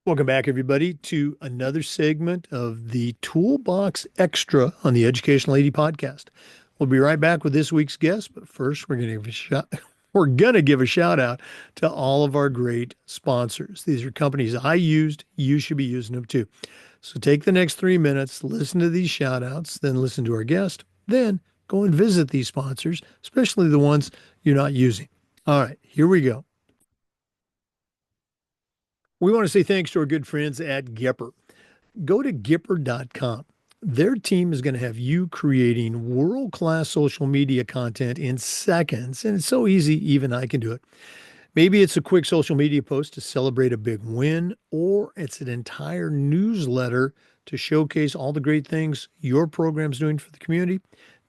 Welcome back, everybody, to another segment of the Toolbox Extra on the Educational AD podcast. We'll be right back with this week's guest, but first we're gonna give a shout out to all of our great sponsors. These are companies I used, you should be using them too. So take the next 3 minutes, listen to these shout outs, then listen to our guest, then go and visit these sponsors, especially the ones you're not using. All right, here we go. We want to say thanks to our good friends at Gipper. Go to Gipper.com. Their team is going to have you creating world-class social media content in seconds, and it's so easy, even I can do it. Maybe it's a quick social media post to celebrate a big win, or it's an entire newsletter to showcase all the great things your program's doing for the community.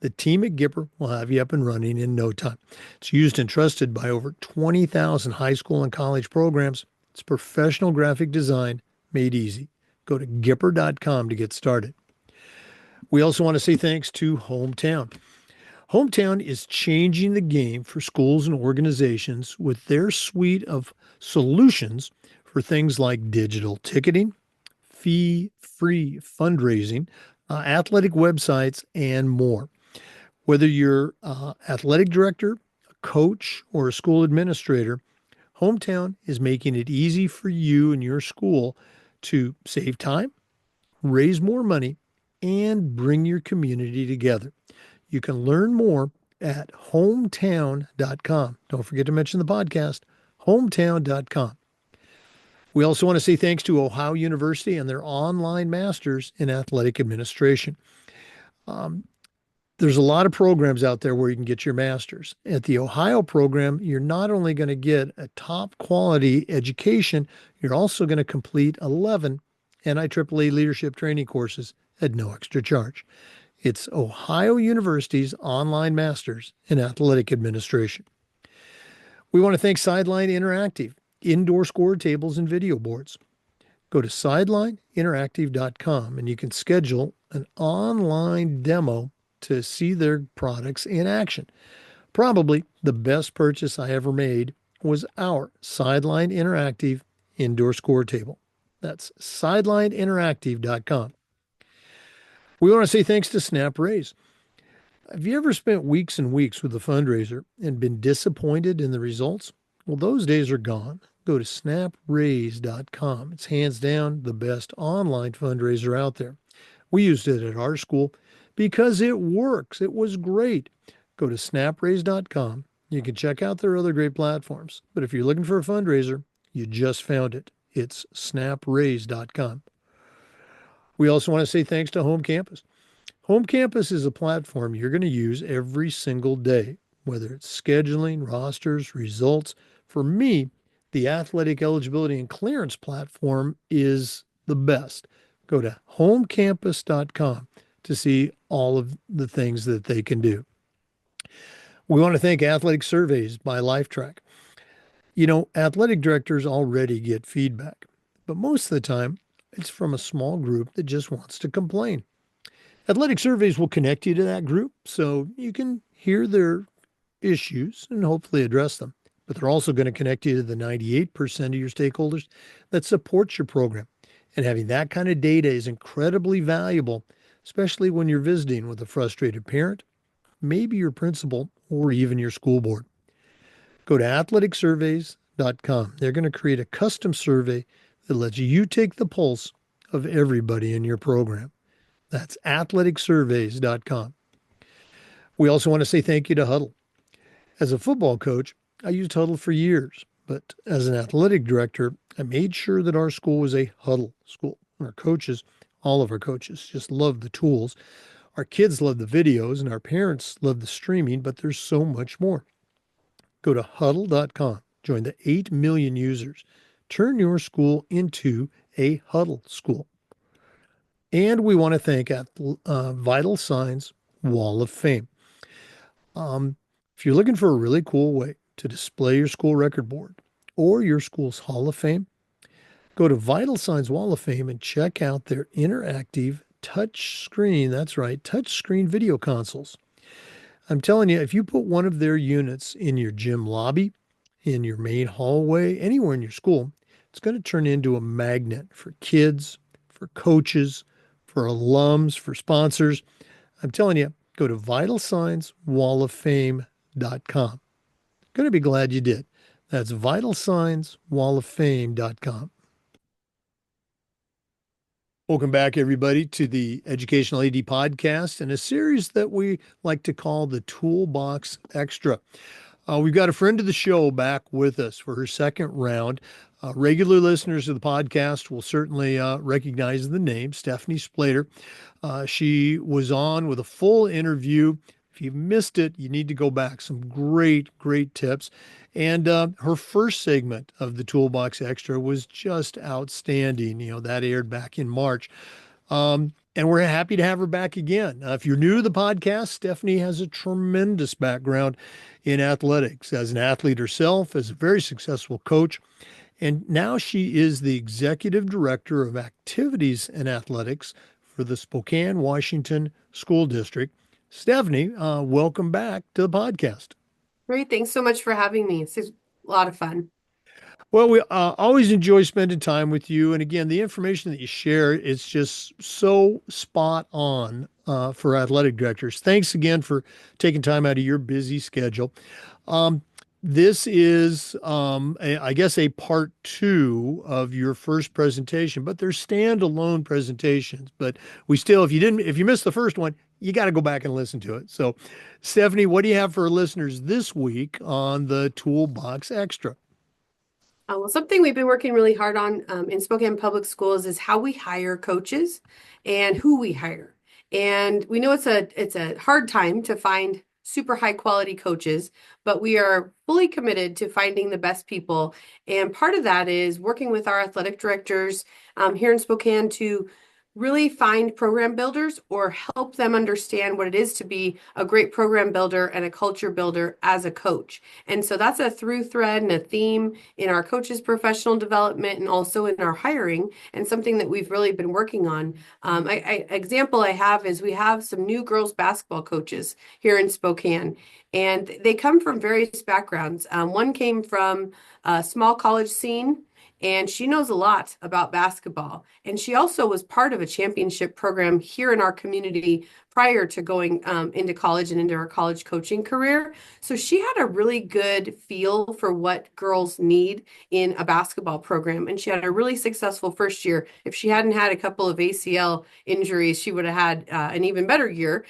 The team at Gipper will have you up and running in no time. It's used and trusted by over 20,000 high school and college programs. It's professional graphic design made easy. Go to Gipper.com to get started. We also want to say thanks to Hometown. Hometown is changing the game for schools and organizations with their suite of solutions for things like digital ticketing, fee-free fundraising, athletic websites, and more. Whether you're an athletic director, a coach, or a school administrator, Hometown is making it easy for you and your school to save time, raise more money, and bring your community together. You can learn more at hometown.com. Don't forget to mention the podcast, hometown.com. We also want to say thanks to Ohio University and their online masters in athletic administration. There's a lot of programs out there where you can get your master's. At the Ohio program, you're not only going to get a top quality education, you're also going to complete 11 NIAAA leadership training courses at no extra charge. It's Ohio University's online masters in athletic administration. We want to thank Sideline Interactive, indoor score tables and video boards. Go to sidelineinteractive.com and you can schedule an online demo to see their products in action. Probably the best purchase I ever made was our Sideline Interactive indoor score table. That's sidelineinteractive.com. We want to say thanks to Snap Raise. Have you ever spent weeks and weeks with a fundraiser and been disappointed in the results? Well, those days are gone. Go to snapraise.com. It's hands down the best online fundraiser out there. We used it at our school because it works. It was great. Go to snapraise.com. You can check out their other great platforms. But if you're looking for a fundraiser, you just found it. It's snapraise.com. We also want to say thanks to Home Campus. Home Campus is a platform you're going to use every single day, whether it's scheduling, rosters, results. For me, the athletic eligibility and clearance platform is the best. Go to homecampus.com to see all of the things that they can do. We want to thank Athletic Surveys by LifeTrack. You know, athletic directors already get feedback, but most of the time, it's from a small group that just wants to complain. Athletic Surveys will connect you to that group so you can hear their issues and hopefully address them. But they're also going to connect you to the 98% of your stakeholders that support your program. And having that kind of data is incredibly valuable, especially when you're visiting with a frustrated parent, maybe your principal, or even your school board. Go to athleticsurveys.com. They're going to create a custom survey that lets you take the pulse of everybody in your program. That's athleticsurveys.com. We also want to say thank you to Huddle. As a football coach, I used Huddle for years, but as an athletic director, I made sure that our school was a Huddle school. Our coaches, all of our coaches, just love the tools. Our kids love the videos, and our parents love the streaming, but there's so much more. Go to huddle.com. Join the 8 million users. Turn your school into a Huddle school. And we want to thank Vital Signs Wall of Fame. If you're looking for a really cool way to display your school record board or your school's Hall of Fame, go to Vital Signs Wall of Fame and check out their interactive touch screen. That's right, touch screen video consoles. I'm telling you, if you put one of their units in your gym lobby, in your main hallway, anywhere in your school, It's going to turn into a magnet for kids, for coaches, for alums, for sponsors. I'm telling you, go to vitalsignswalloffame.com. Going to be glad you did. That's vitalsignswalloffame.com. Welcome back, everybody, to the Educational AD podcast and a series that we like to call the Toolbox Extra. We've got a friend of the show back with us for her second round. Regular listeners of the podcast will certainly recognize the name, Stephanie Splater. She was on with a full interview. If you missed it, you need to go back. Some great, great tips. And her first segment of the Toolbox Extra was just outstanding. That aired back in March. And we're happy to have her back again. If you're new to the podcast, Stephanie has a tremendous background in athletics as an athlete herself, as a very successful coach. And now she is the executive director of activities and athletics for the Spokane, Washington School District. Stephanie, welcome back to the podcast. Great. Thanks so much for having me. It's a lot of fun. Well, we always enjoy spending time with you. And again, the information that you share is just so spot on for athletic directors. Thanks again for taking time out of your busy schedule. Um, this is, I guess, a part two of your first presentation, but they're standalone presentations. But we still, if you missed the first one, you got to go back and listen to it. So, Stephanie, what do you have for our listeners this week on the Toolbox Extra? Well, something we've been working really hard on in Spokane Public Schools is how we hire coaches and who we hire. And we know it's a hard time to find super high quality coaches, but we are fully committed to finding the best people. And part of that is working with our athletic directors here in Spokane to really find program builders or help them understand what it is to be a great program builder and a culture builder as a coach. And so that's a through thread and a theme in our coaches' professional development and also in our hiring, and something that we've really been working on. Example I have is we have some new girls basketball coaches here in Spokane, and they come from various backgrounds. One came from a small college scene, and she knows a lot about basketball. And she also was part of a championship program here in our community prior to going into college and into her college coaching career. So she had a really good feel for what girls need in a basketball program. And she had a really successful first year. If she hadn't had a couple of ACL injuries, she would have had an even better year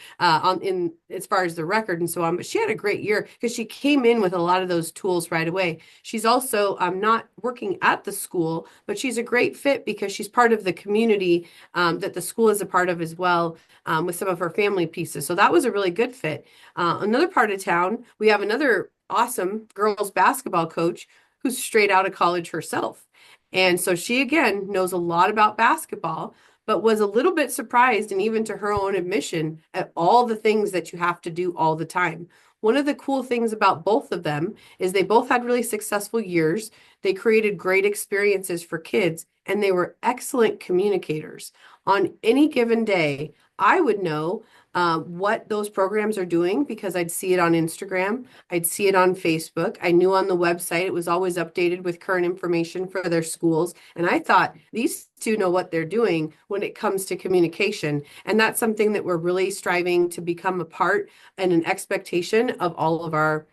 in as far as the record and so on. But she had a great year because she came in with a lot of those tools right away. She's also not working at the school, but she's a great fit because she's part of the community that the school is a part of as well, with some of her family pieces. So that was a really good fit. Another part of town, we have another awesome girls basketball coach who's straight out of college herself. And so she, again, knows a lot about basketball, but was a little bit surprised, and even to her own admission, at all the things that you have to do all the time. One of the cool things about both of them is they both had really successful years. They created great experiences for kids, and they were excellent communicators. On any given day, I would know what those programs are doing because I'd see it on Instagram. I'd see it on Facebook. I knew on the website it was always updated with current information for their schools. And I thought these two know what they're doing when it comes to communication. And that's something that we're really striving to become a part and an expectation of all of our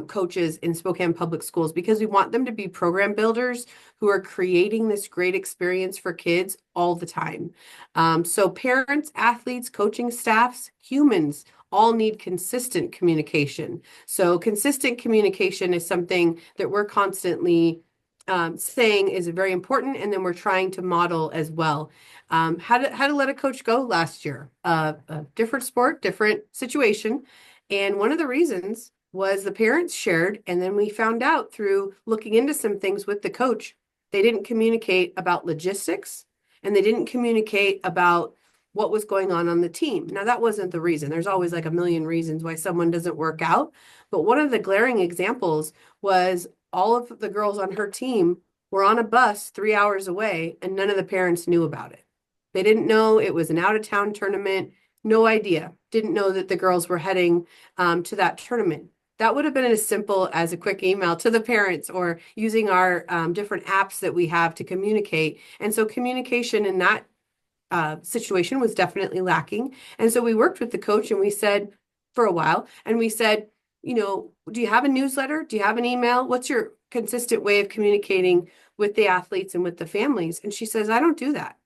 coaches in Spokane Public Schools, because we want them to be program builders who are creating this great experience for kids all the time. So parents, athletes, coaching staffs, humans all need consistent communication. So consistent communication is something that we're constantly saying is very important, and then we're trying to model as well. How to let a coach go last year? A different sport, different situation. And one of the reasons was the parents shared, and then we found out through looking into some things with the coach, they didn't communicate about logistics and they didn't communicate about what was going on the team. Now, that wasn't the reason. There's always like a million reasons why someone doesn't work out. But one of the glaring examples was all of the girls on her team were on a bus 3 hours away, and none of the parents knew about it. They didn't know it was an out-of-town tournament. No idea. Didn't know that the girls were heading to that tournament. That would have been as simple as a quick email to the parents or using our different apps that we have to communicate. And so communication in that situation was definitely lacking. And so we worked with the coach and we said for a while, and we said, do you have a newsletter? Do you have an email? What's your consistent way of communicating with the athletes and with the families? And she says, I don't do that.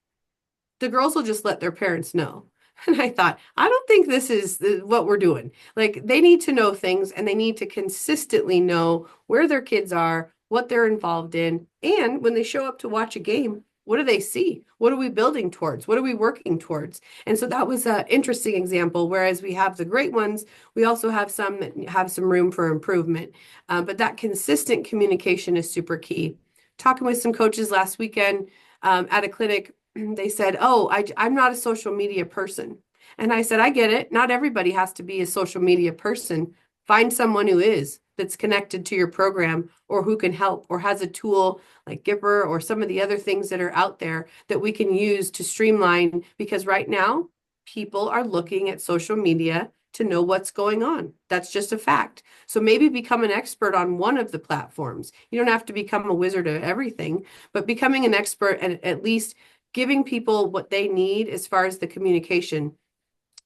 The girls will just let their parents know. And I thought, I don't think this is what we're doing. Like they need to know things and they need to consistently know where their kids are, what they're involved in. And when they show up to watch a game, what do they see? What are we building towards? What are we working towards? And so that was an interesting example. Whereas we have the great ones, we also have some that have some room for improvement. But that consistent communication is super key. Talking with some coaches last weekend at a clinic, they said, "Oh, I'm not a social media person." And I said, "I get it. Not everybody has to be a social media person. Find someone who is, that's connected to your program or who can help or has a tool like Gipper or some of the other things that are out there that we can use to streamline, because right now people are looking at social media to know what's going on. That's just a fact. So maybe become an expert on one of the platforms. You don't have to become a wizard of everything, but becoming an expert and at least giving people what they need as far as the communication.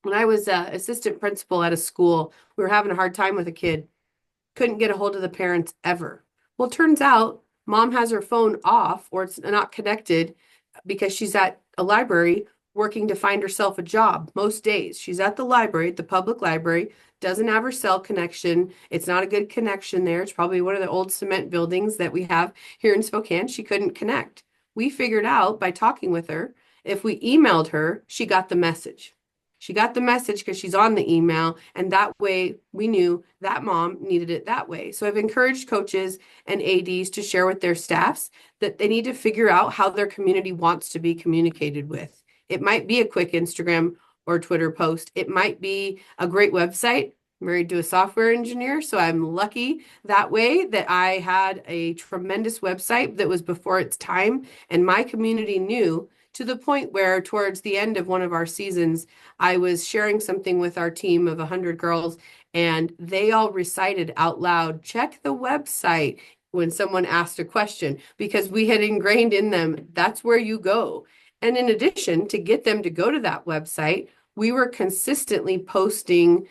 When I was assistant principal at a school, we were having a hard time with a kid, couldn't get a hold of the parents ever. Well, it turns out mom has her phone off or it's not connected because she's at a library working to find herself a job most days. She's at the library, at the public library, doesn't have her cell connection. It's not a good connection there. It's probably one of the old cement buildings that we have here in Spokane. She couldn't connect. We figured out by talking with her, if we emailed her, she got the message. She got the message because she's on the email, and that way we knew that mom needed it that way. So I've encouraged coaches and ADs to share with their staffs that they need to figure out how their community wants to be communicated with. It might be a quick Instagram or Twitter post. It might be a great website. I'm married to a software engineer, so I'm lucky that way that I had a tremendous website that was before its time, and my community knew, to the point where towards the end of one of our seasons, I was sharing something with our team of 100 girls, and they all recited out loud, check the website when someone asked a question, because we had ingrained in them, that's where you go. And in addition, to get them to go to that website, we were consistently posting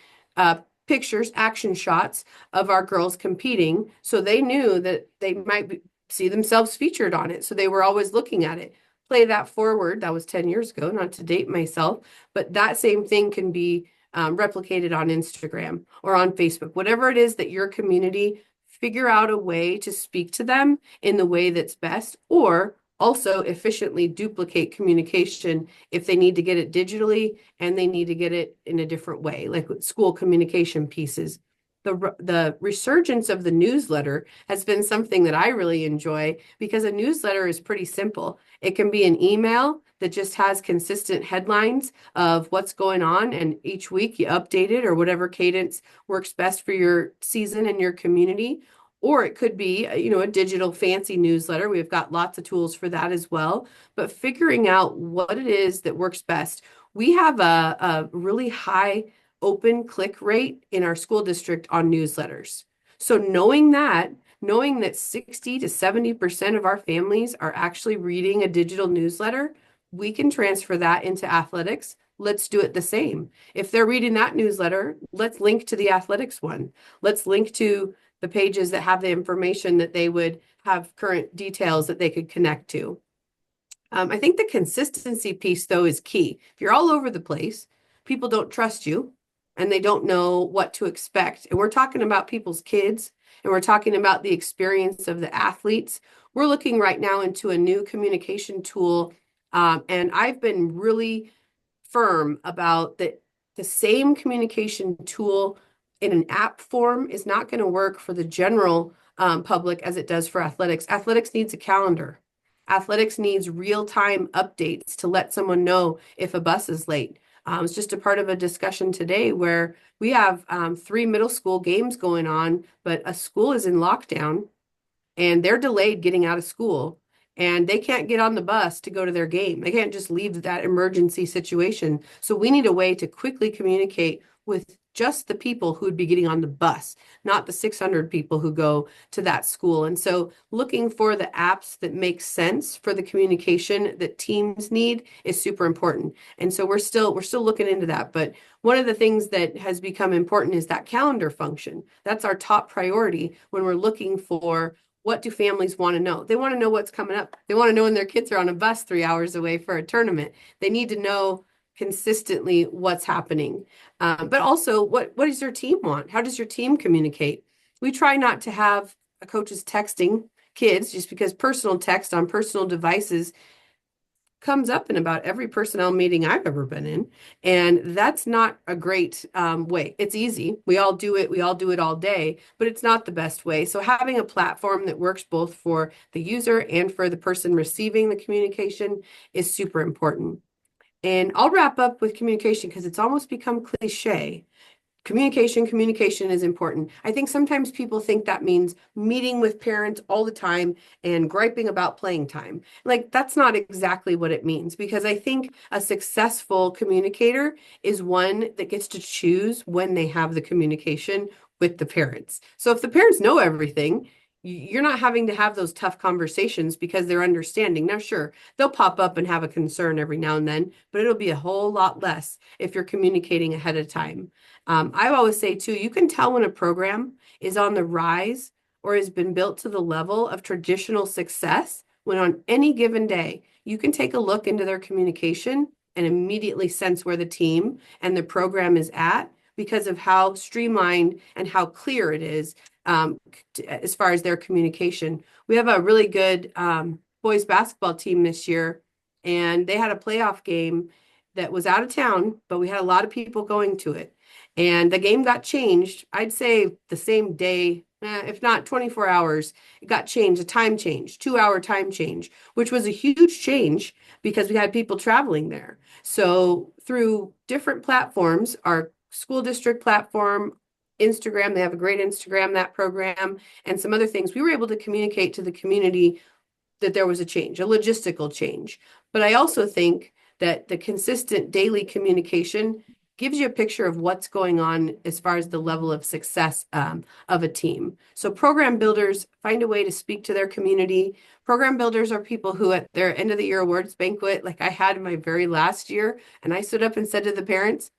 pictures, action shots of our girls competing. So they knew that they might see themselves featured on it. So they were always looking at it. Play that forward. That was 10 years ago, not to date myself, but that same thing can be replicated on Instagram or on Facebook. Whatever it is that your community, figure out a way to speak to them in the way that's best, or also efficiently duplicate communication if they need to get it digitally and they need to get it in a different way, like with school communication pieces. The resurgence of the newsletter has been something that I really enjoy, because a newsletter is pretty simple. It can be an email that just has consistent headlines of what's going on, and each week you update it or whatever cadence works best for your season and your community. Or it could be, a digital fancy newsletter. We've got lots of tools for that as well. But figuring out what it is that works best. We have a really high open click rate in our school district on newsletters. So knowing that 60 to 70% of our families are actually reading a digital newsletter, we can transfer that into athletics. Let's do it the same. If they're reading that newsletter, let's link to the athletics one. Let's link to the pages that have the information that they would have current details that they could connect to. I think the consistency piece, though, is key. If you're all over the place, people don't trust you and they don't know what to expect. And we're talking about people's kids, and we're talking about the experience of the athletes. We're looking right now into a new communication tool. And I've been really firm about that the same communication tool in an app form is not going to work for the general public as it does for athletics. Athletics needs a calendar. Athletics needs real-time updates to let someone know if a bus is late. It's just a part of a discussion today where we have 3 middle school games going on, but a school is in lockdown and they're delayed getting out of school, and they can't get on the bus to go to their game. They can't just leave that emergency situation. So we need a way to quickly communicate with just the people who would be getting on the bus, not the 600 people who go to that school. And so looking for the apps that make sense for the communication that teams need is super important. And so we're still looking into that. But one of the things that has become important is that calendar function. That's our top priority when we're looking for what do families want to know? They want to know what's coming up. They want to know when their kids are on a bus 3 hours away for a tournament. They need to know consistently what's happening. But also, what does your team want? How does your team communicate? We try not to have coaches texting kids just because personal text on personal devices comes up in about every personnel meeting I've ever been in. And that's not a great way. It's easy. We all do it. We all do it all day, but it's not the best way. So having a platform that works both for the user and for the person receiving the communication is super important. And I'll wrap up with communication because it's almost become cliche. Communication is important. I think sometimes people think that means meeting with parents all the time and griping about playing time. Like, that's not exactly what it means, because I think a successful communicator is one that gets to choose when they have the communication with the parents. So if the parents know everything, you're not having to have those tough conversations because they're understanding. Now, sure, they'll pop up and have a concern every now and then, but it'll be a whole lot less if you're communicating ahead of time. I always say too, you can tell when a program is on the rise or has been built to the level of traditional success when on any given day, you can take a look into their communication and immediately sense where the team and the program is at because of how streamlined and how clear it is as far as their communication. We have a really good boys basketball team this year, and they had a playoff game that was out of town, but we had a lot of people going to it. And the game got changed, I'd say the same day, if not 24 hours, it got changed, a time change, 2 hour time change, which was a huge change because we had people traveling there. So through different platforms, our school district platform, Instagram, they have a great Instagram, that program, and some other things, we were able to communicate to the community that there was a change, a logistical change. But I also think that the consistent daily communication gives you a picture of what's going on as far as the level of success of a team. So program builders find a way to speak to their community. Program builders are people who at their end of the year awards banquet, like I had in my very last year, and I stood up and said to the parents,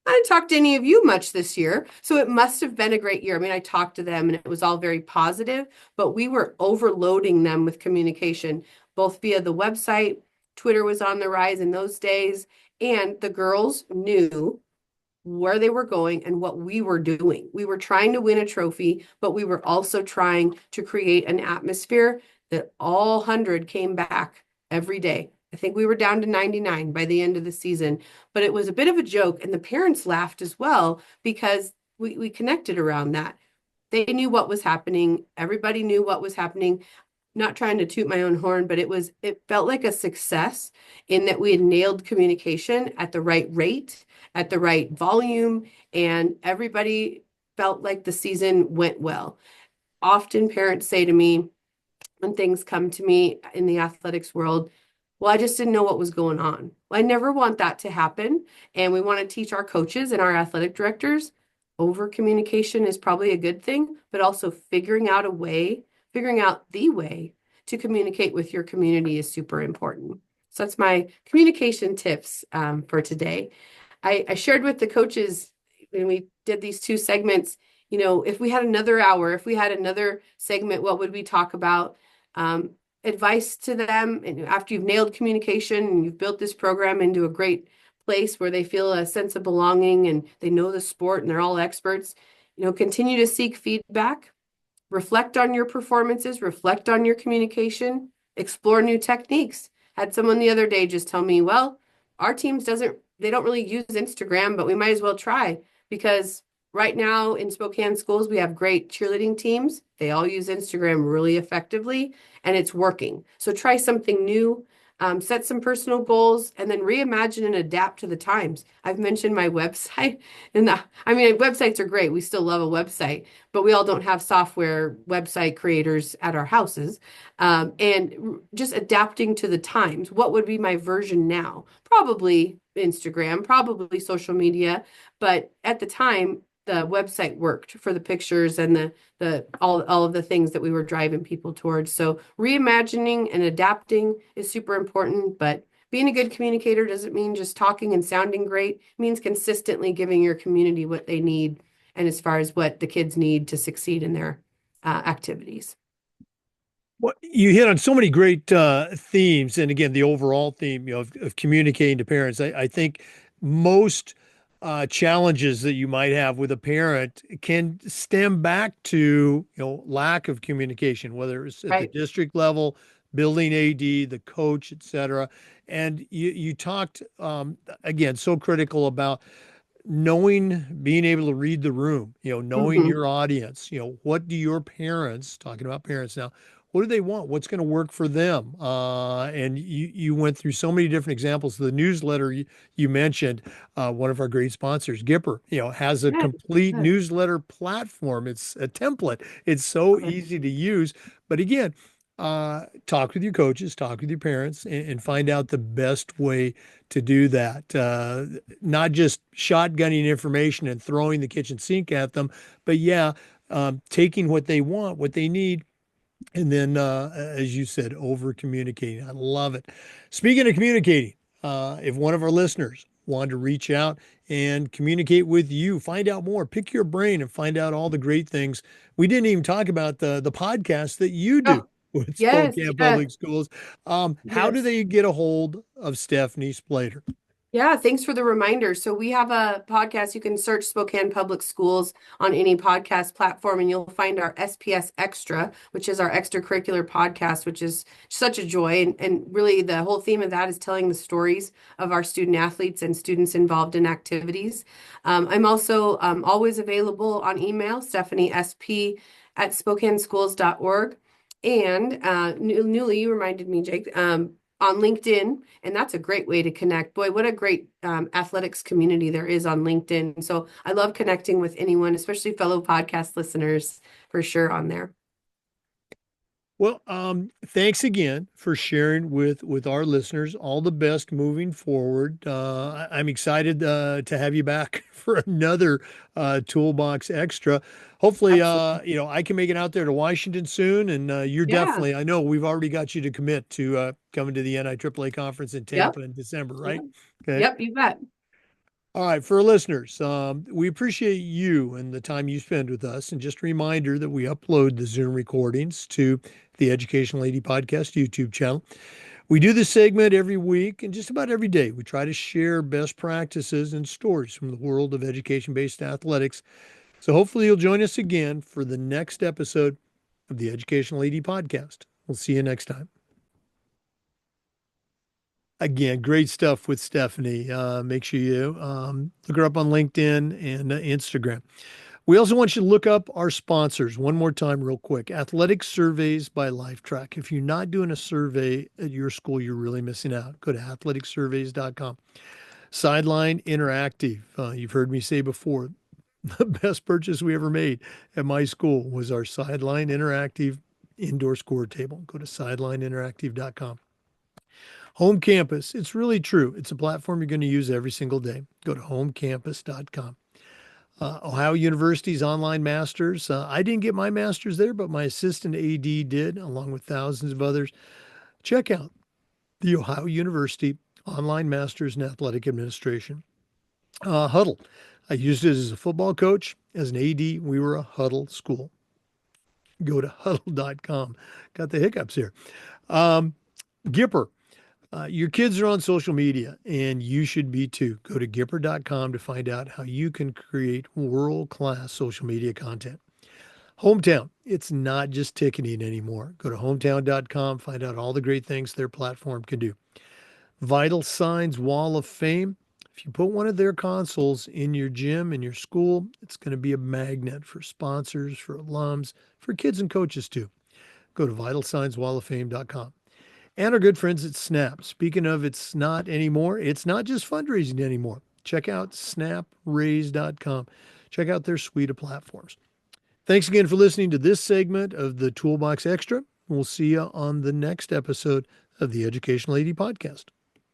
I didn't talk to any of you much this year, so it must have been a great year. I mean, I talked to them and it was all very positive, but we were overloading them with communication, both via the website. Twitter was on the rise in those days, and the girls knew where they were going and what we were doing. We were trying to win a trophy, but we were also trying to create an atmosphere that all 100 came back every day. I think we were down to 99 by the end of the season, but it was a bit of a joke. And the parents laughed as well because we connected around that. They knew what was happening. Everybody knew what was happening. Not trying to toot my own horn, but it felt like a success in that we had nailed communication at the right rate, at the right volume, and everybody felt like the season went well. Often parents say to me, when things come to me in the athletics world, well, I just didn't know what was going on. Well, I never want that to happen. And we want to teach our coaches and our athletic directors over communication is probably a good thing, but also figuring out the way to communicate with your community is super important. So that's my communication tips for today. I shared with the coaches when we did these two segments, if we had another hour, if we had another segment, what would we talk about? Advice to them, and after you've nailed communication and you've built this program into a great place where they feel a sense of belonging and they know the sport and they're all experts, continue to seek feedback, reflect on your performances, reflect on your communication, explore new techniques. Had someone the other day just tell me, well, our teams they don't really use Instagram, but we might as well try because right now in Spokane schools, we have great cheerleading teams. They all use Instagram really effectively and it's working. So try something new, set some personal goals, and then reimagine and adapt to the times. I've mentioned my website, and websites are great. We still love a website, but we all don't have software website creators at our houses. And just adapting to the times. What would be my version now? Probably Instagram, probably social media, but at the time, the website worked for the pictures and the all of the things that we were driving people towards. So reimagining and adapting is super important, but being a good communicator doesn't mean just talking and sounding great. It means consistently giving your community what they need and as far as what the kids need to succeed in their activities. Well, you hit on so many great themes, and again, the overall theme, of communicating to parents. I think most challenges that you might have with a parent can stem back to, lack of communication, whether it's at the Right. district level, building AD, the coach, et cetera. And you talked again, so critical about being able to read the room, knowing Hmm. your audience, what do your parents, talking about parents now, what do they want? What's going to work for them? And you went through so many different examples. The newsletter you mentioned, one of our great sponsors, Gipper, has a Yeah. complete Good. newsletter platform. It's a template. It's so Love it. easy to use. But again, talk with your coaches, talk with your parents, and find out the best way to do that. Not just shotgunning information and throwing the kitchen sink at them, but yeah, taking what they want, what they need, and then, as you said, over communicating. I love it. Speaking of communicating, if one of our listeners wanted to reach out and communicate with you, find out more, pick your brain and find out all the great things. We didn't even talk about the podcast that you do Oh, with yes, Spokane yes, Public Schools. How do yes. they get a hold of Stephanie Splater? Yeah, thanks for the reminder. So we have a podcast. You can search Spokane Public Schools on any podcast platform, and you'll find our SPS Extra, which is our extracurricular podcast, which is such a joy. And really, the whole theme of that is telling the stories of our student athletes and students involved in activities. I'm also always available on email, StephanieSP@SpokaneSchools.org. And newly, you reminded me, Jake, on LinkedIn, and that's a great way to connect. Boy, what a great athletics community there is on LinkedIn. So I love connecting with anyone, especially fellow podcast listeners, for sure on there. Well, thanks again for sharing with our listeners. All the best moving forward. I'm excited to have you back for another Toolbox Extra. Hopefully, Absolutely. I can make it out there to Washington soon, and you're Yeah. definitely. I know we've already got you to commit to coming to the NIAAA conference in Yep. Tampa in December, right? Yep. Okay. Yep. You bet. All right, for our listeners, we appreciate you and the time you spend with us. And just a reminder that we upload the Zoom recordings to the Educational AD Podcast YouTube channel. We do this segment every week and just about every day. We try to share best practices and stories from the world of education-based athletics. So hopefully you'll join us again for the next episode of the Educational AD Podcast. We'll see you next time. Again, great stuff with Stephanie. Make sure you look her up on LinkedIn and Instagram. We also want you to look up our sponsors one more time, real quick. Athletic Surveys by LifeTrack. If you're not doing a survey at your school, you're really missing out. Go to athleticsurveys.com. Sideline Interactive. You've heard me say before, the best purchase we ever made at my school was our Sideline Interactive indoor score table. Go to sidelineinteractive.com. Home Campus. It's really true. It's a platform you're going to use every single day. Go to homecampus.com. Ohio University's online masters. I didn't get my master's there, but my assistant AD did, along with thousands of others. Check out the Ohio University online masters in athletic administration. Huddle. I used it as a football coach. As an AD, we were a huddle school. Go to huddle.com. Got the hiccups here. Gipper. Your kids are on social media, and you should be too. Go to Gipper.com to find out how you can create world-class social media content. Hometown, it's not just ticketing anymore. Go to hometown.com, find out all the great things their platform can do. Vital Signs Wall of Fame. If you put one of their consoles in your gym, in your school, it's going to be a magnet for sponsors, for alums, for kids and coaches too. Go to vitalsignswalloffame.com. And our good friends at Snap. Speaking of it's not anymore, it's not just fundraising anymore. Check out snapraise.com. Check out their suite of platforms. Thanks again for listening to this segment of the Toolbox Extra. We'll see you on the next episode of the Educational AD Podcast.